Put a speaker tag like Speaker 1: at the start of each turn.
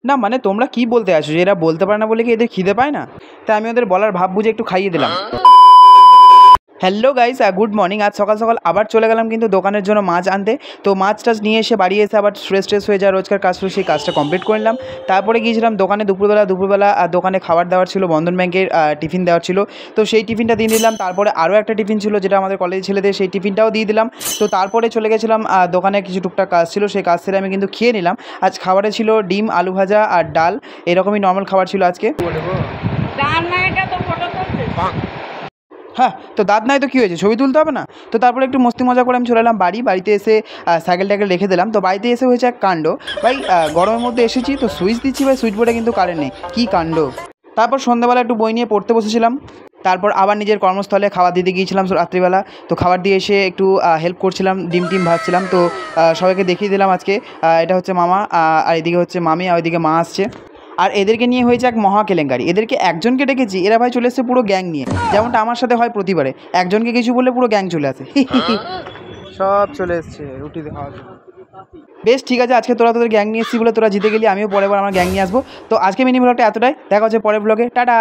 Speaker 1: না মানে তোমরা কি বলতে আসো যে এরা বলতে পারে না বলে কি এদের খিদে পায় না? তাই আমি ওদের বলার ভাব বুঝে একটু খাইয়ে দিলাম। Hello guys, good morning. আজ সকাল সকাল আবার চলে গেলাম কিন্তু দোকানের জন্য মাছ আনতে। তো মাছ টাছ নিয়ে এসে বাড়ি এসে আবার ফ্রেশ হয়ে যা রোজকার কাজ ছিল সেই কাজটা কমপ্লিট করে নিলাম। তারপরে গিয়েছিলাম দোকানে দুপুরবেলা দোকানে খাবার দেওয়ার ছিল, বন্ধন ব্যাংকের টিফিন দেওয়ার ছিল। তো সেই টিফিনটা দিয়ে দিলাম। তারপরে আরও একটা টিফিন ছিল যেটা আমাদের কলেজের ছেলেদের, সেই টিফিনটাও দিয়ে দিলাম। তো তারপরে চলে গেছিলাম দোকানে, কিছু টুকটাক কাজ ছিল, সেই কাজ সেরে আমি কিন্তু খেয়ে নিলাম। আজ খাবারে ছিল ডিম, আলু ভাজা আর ডাল, এরকমই নর্মাল খাবার ছিল আজকে। হ্যাঁ, তো দাঁত নাই তো কী হয়েছে, ছবি তুলতে হবে না? তো তারপরে একটু মস্তি মজা করে আমি চলে এলাম বাড়িতে এসে সাইকেল টাইকেল রেখে দিলাম। তো বাড়িতে এসে হয়েছে এক কাণ্ড ভাই, গরমের মধ্যে এসেছি তো সুইচ দিচ্ছি ভাই, সুইচ বোর্ডে কিন্তু কারেন্ট নেই, কী কাণ্ড। তারপর সন্ধ্যাবেলা একটু বই নিয়ে পড়তে বসেছিলাম। তারপর আবার নিজের কর্মস্থলে খাবার দিতে গিয়েছিলাম রাত্রিবেলা। তো খাবার দিয়ে এসে একটু হেল্প করছিলাম, ডিম টিম ভাজছিলাম। তো সবাইকে দেখিয়ে দিলাম আজকে এটা হচ্ছে মামা, আর এদিকে হচ্ছে মামি, আর ওইদিকে মা আসছে। আর এদেরকে নিয়ে হয়েছে এক মহা কেলেঙ্কারি। এদেরকে একজনকে ডেকেছি, এরা ভাই চলে এসছে পুরো গ্যাং নিয়ে, যেমনটা আমার সাথে হয় প্রতিবারে। একজনকে কিছু বললে পুরো গ্যাং চলে আসে। সব চলে এসছে রুটি খাওয়ার জন্য। বেশ ঠিক আছে, আজকে তোরা তোদের গ্যাং নিয়ে এসেছি বলে তোরা জিতে গেলি, আমিও পরের বার আমার গ্যাং নিয়ে আসবো। তো আজকে মিনি ব্লগটা এতটাই, দেখা হচ্ছে পরের ব্লগে, টাটা।